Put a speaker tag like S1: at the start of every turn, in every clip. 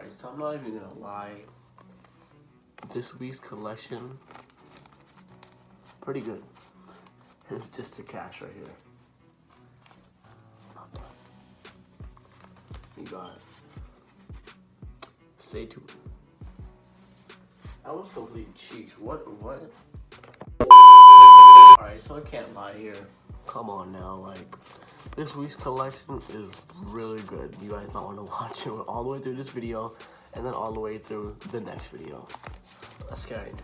S1: Alright, so I'm not even gonna lie. This week's collection, pretty good. It's just the cash right here. You got it. Stay tuned. That was complete cheeks. What? Alright, so I can't lie here. Come on now, like, this week's collection is really good. You guys might want to watch it all the way through this video and then all the way through the next video. Let's get into it.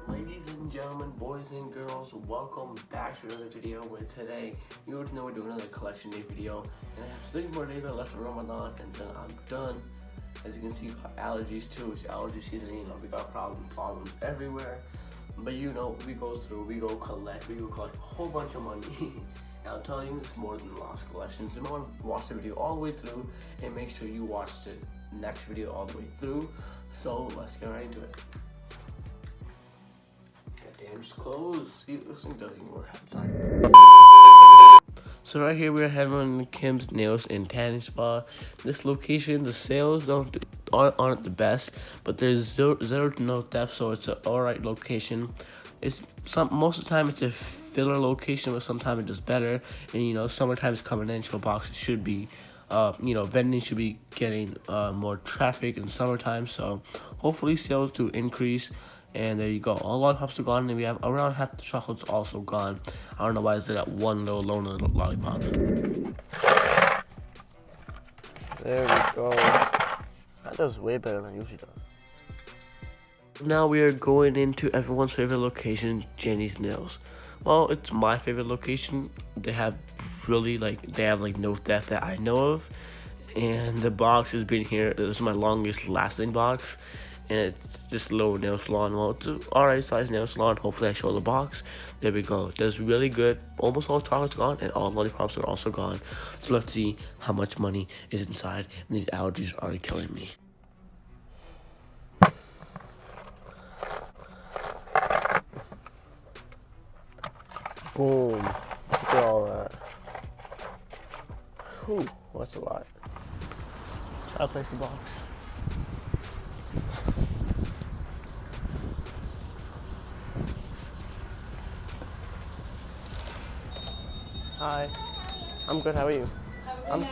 S1: Ladies and gentlemen, boys and girls, welcome back to another video where today, you already know we're doing another collection day video. And I have 3 more days left of Ramadan and then I'm done. As you can see, we got allergies too. It's allergy season, you know, we got problems everywhere. But you know, we go collect a whole bunch of money. And I'm telling you, it's more than the last collections. You might want to watch the video all the way through and make sure you watch the next video all the way through. So let's get right into it. Goddamn, just close. See, this thing doesn't even work half the time. So right here, we're heading to Kim's Nails and Tanning Spa. This location, the sales aren't the best, but there's zero to no theft, so it's an alright location. It's most of the time it's a filler location, but sometimes it does better. And you know, summertime's coming in, so boxes should be, you know, vending should be getting more traffic in summertime. So hopefully sales do increase. And there you go. All lollipops are gone, and we have around half the chocolates also gone. I don't know why is there that one little lollipop. There we go. That does way better than it usually does. Now we are going into everyone's favorite location, Jenny's Nails. Well, it's my favorite location. They have no theft that I know of, and the box has been here. This is my longest lasting box. And it's just a little nail salon. Well, it's an alright size nail salon. Hopefully I show the box. There we go. It does really good. Almost all the chocolate's gone and all the lollipops are also gone. So let's see how much money is inside. And these allergies are killing me. Boom. Look at all that. Whew, that's a lot. Try to place the box. Hi. I'm good. How are you? I'm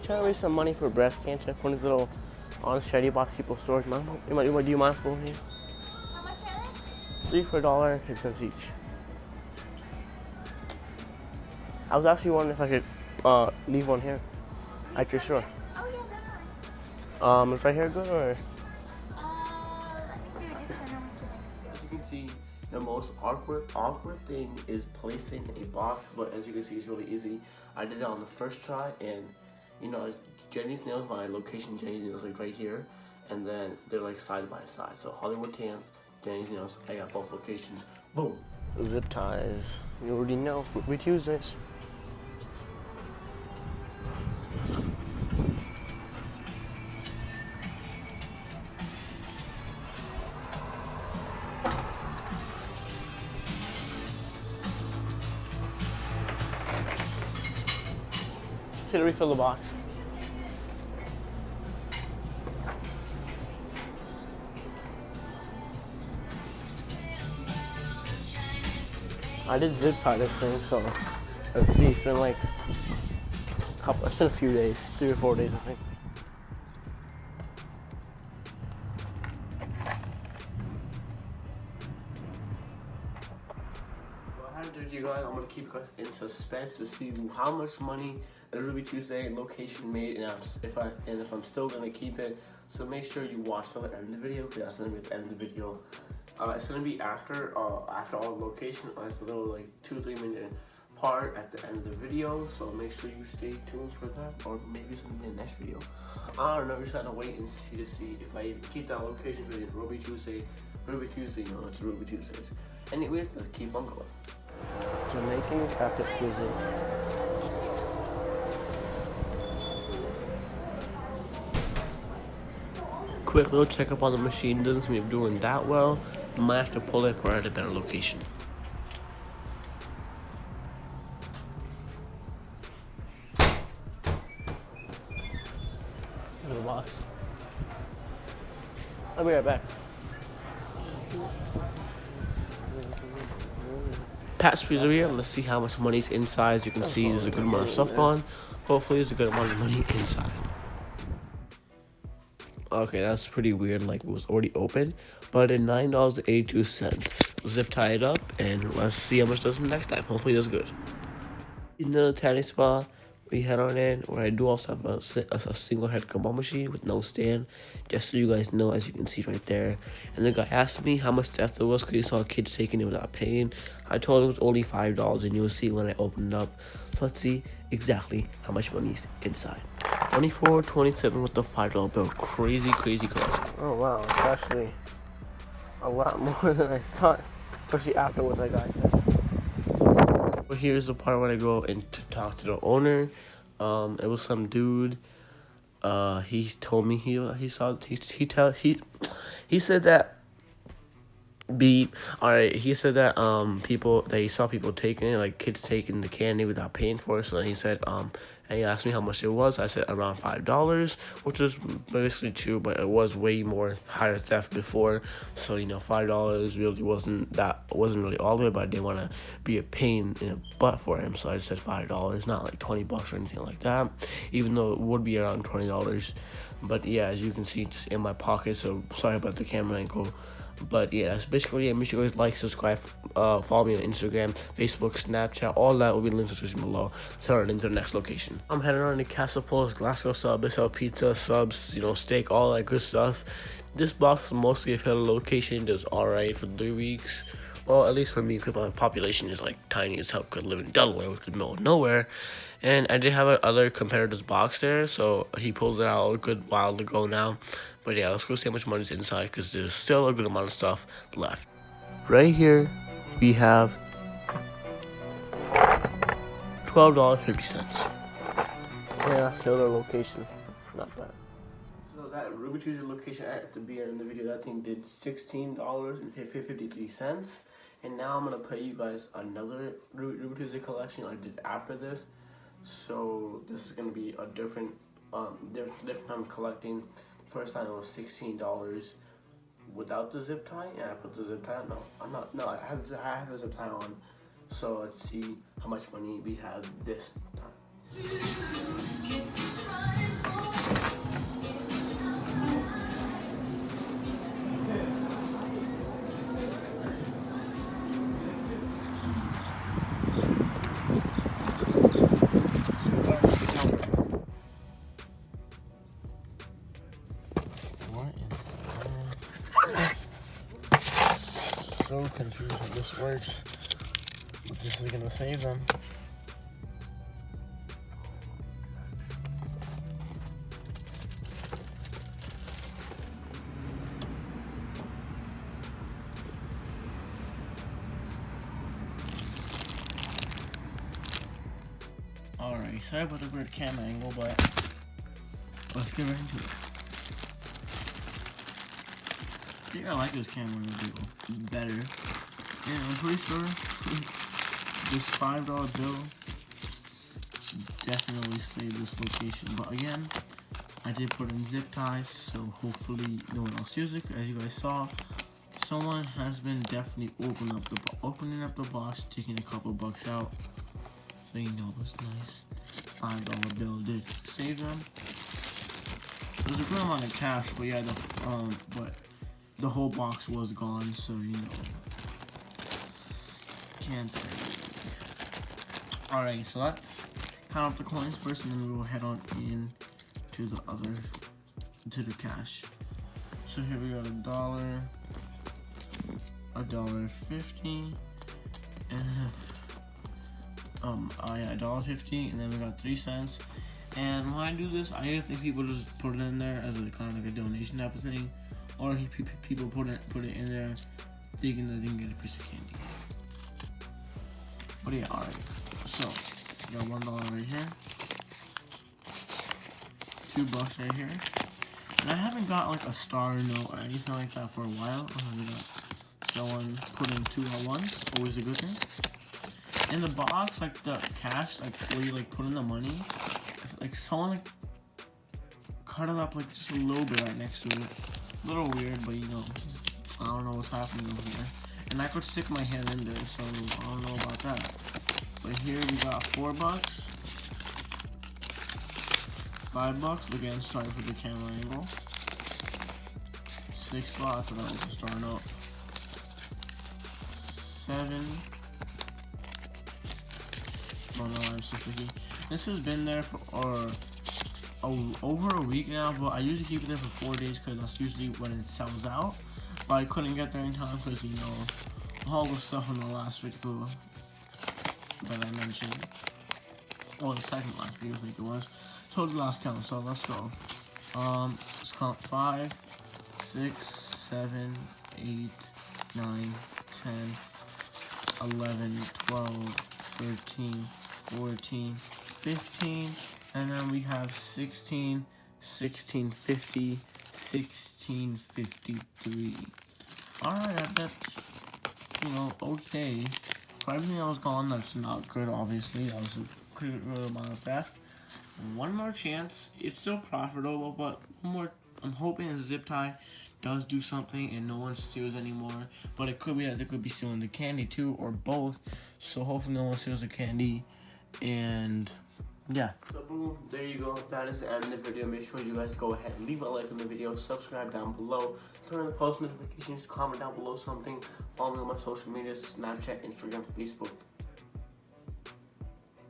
S1: trying to raise some money for breast cancer. One of these little honest charity box people storage. Do you mind pulling here?
S2: How much are they?
S1: 3 for $1.50 each. I was actually wondering if I could leave one here at your store.
S2: Oh yeah, they're fine.
S1: Is right here good or?
S2: Let me do this one.
S1: As you can see, the most awkward thing is placing a box, but as you can see, it's really easy. I did it on the first try, and you know, Jenny's Nails, my location, Jenny's Nails, like right here, and then they're like side by side. So Hollywood Tans, Jenny's Nails, I got both locations. Boom. Zip ties. You already know. We choose this. Should refill the box. I did zip tie this thing, so let's see. It's been like it's been a few days, 3 or 4 days, I think. You guys, I'm gonna keep you guys in suspense to see how much money the Ruby Tuesday location made, and if I'm still gonna keep it. So make sure you watch till the end of the video, because that's gonna be at the end of the video. It's gonna be after all the location. It's a little like 2-3 minute part at the end of the video. So make sure you stay tuned for that, or maybe it's gonna be the next video. I don't know. Just gotta wait and see if I even keep that location video. Ruby Tuesday, you know, it's Ruby Tuesdays. Anyways, let's keep on going. Jamaican traffic music. Quick little check up on the machine. Doesn't seem to be doing that well. Might have to pull it or at a better location. Look at the box. I'll be right back. Pat's freezer here. Let's see how much money's inside. As you can see, there's a good amount of stuff gone. Hopefully, there's a good amount of money inside. Okay, that's pretty weird. Like, it was already open, but at $9.82. Zip tie it up, and let's see how much does next time. Hopefully, it does good. In the tanning spa, we head on in, where I do also have a single head comb machine with no stand, just so you guys know, as you can see right there. And the guy asked me how much theft it was because he saw kids taking it without paying. I told him it was only $5, and you'll see when I open it up. So let's see exactly how much money's inside. 24.27 with the $5 bill. Crazy collection. Oh wow, it's actually a lot more than I thought, especially after what that guy said. But here's the part where I go and to talk to the owner. It was some dude. He told me he said that he said that he saw people taking it, like kids taking the candy without paying for it. So then he said and he asked me how much it was. I said around $5, which is basically true, but it was way more higher theft before. So $5 really wasn't really all of it, but I didn't want to be a pain in the butt for him, so I just said $5, not like $20 or anything like that, even though it would be around $20. But yeah, as you can see, just in my pocket. So sorry about the camera angle. But yeah, that's basically it. Make sure you guys like, subscribe, follow me on Instagram, Facebook, Snapchat, all that will be linked in the description below. Let's head into the next location. I'm heading on to Castle Post, Glasgow sub, they sell pizza, subs, steak, all that good stuff. This box is mostly a failed location, does alright for 3 weeks. Well, at least for me, because my population is like tiny as hell, because I live in Delaware, which is the middle of nowhere. And I did have another competitor's box there, so he pulled it out a good while ago now. But yeah, let's go see how much money's inside, because there's still a good amount of stuff left. Right here, we have $12.50. Yeah, still the location. Not bad. So that Ruby Tuesday location at the beginning of the video, that thing did $16.53. And now I'm going to play you guys another Ruby Tuesday collection I did after this. So this is going to be a different time collecting. First time it was $16 without the zip tie, and I put the zip tie on. No, I'm not. No, I have the zip tie on. So let's see how much money we have this time. So confused how this works, but this is gonna save them. Alright, sorry about the weird camera angle, but let's get right into it. I think I like this camera a little bit better. Yeah, I'm pretty sure this $5 bill definitely saved this location. But again, I did put in zip ties, so hopefully no one else uses it. As you guys saw, someone has been definitely opening up the box, taking a couple bucks out. So it was nice. $5 bill did save them. There's a good amount of cash, but yeah, the whole box was gone, so can't say. Alright, so let's count up the coins first, and then we will head on in to the cash. So here we got $1, $1.50, and $1.50, and then we got 3 cents. And when I do this, I either think people just put it in there as a kind of like a donation type of thing, or people put it in there thinking that they can get a piece of candy. But yeah, alright. So, we got $1 right here, $2 right here. And I haven't got like a star note or anything like that for a while. We got someone putting 2 at once, always a good thing. In the box, like the cash, like where you like put in the money, like someone like cut it up like just a little bit right next to it. A little weird, but you know, I don't know what's happening over here. And I could stick my hand in there, so I don't know about that. But here we got $4, $5. Again, sorry for the camera angle. $6. I thought I was just starting up. 7. Oh no, I'm so picky. This has been there for over a week now, but I usually keep it there for 4 days because that's usually when it sells out. But I couldn't get there in time because, you know, all the stuff in the last video that I mentioned. Well, the second last video I think it was. Total last count, so let's go. Let's count 5, 6, 7, 8, 9, 10, 11, 12, 13, 14, 15, and then we have 16, 1650, 1653. Alright, that's, you know, okay. For everything that was gone, that's not good, obviously. That was a good amount of theft. One more chance. It's still profitable, but one more. I'm hoping the zip tie does do something and no one steals anymore. But it could be that they could be stealing the candy too, or both. So hopefully no one steals the candy. And yeah. So boom, there you go. That is the end of the video. Make sure you guys go ahead and leave a like on the video, subscribe down below, turn on the post notifications, comment down below something, follow me on my social medias, Snapchat, Instagram, Facebook,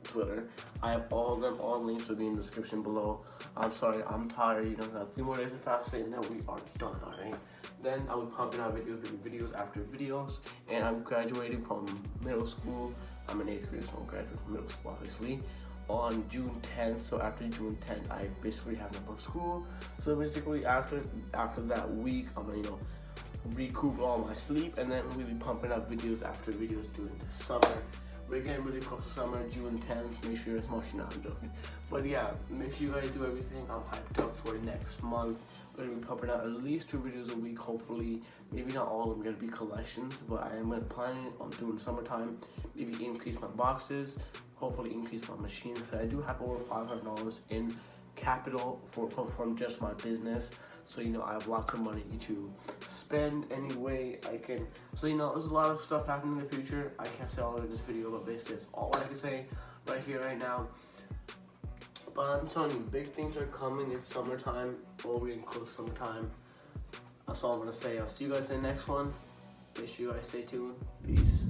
S1: Twitter. I have all of them. All links will be in the description below. I'm sorry, I'm tired. You know, got 3 more days of fasting and then we are done, alright? Then I'll be pumping out videos after videos. And I'm graduating from middle school. I'm in 8th grade, so I'm graduating from middle school, obviously, on June 10th. So after June 10th, I basically have no more school. So basically after that week, I'm gonna, you know, recoup all my sleep, and then we'll be pumping out videos after videos during the summer. We're getting really close to summer, June 10th. Make sure it's smoking. I'm joking. But yeah, make sure you guys do everything. I'm hyped up for next month. We're gonna be pumping out at least 2 videos a week, hopefully. Maybe not all of them gonna be collections, but I am planning on doing summertime. Maybe increase my boxes, hopefully increase my machines. Because I do have over $500 in capital from just my business. So, you know, I have lots of money to spend any way I can. So, you know, there's a lot of stuff happening in the future. I can't say all of it in this video, but basically that's all I can say right here, right now. But I'm telling you, big things are coming. It's summertime, or we're getting close to summertime. That's all I'm going to say. I'll see you guys in the next one. Make sure you guys stay tuned. Peace.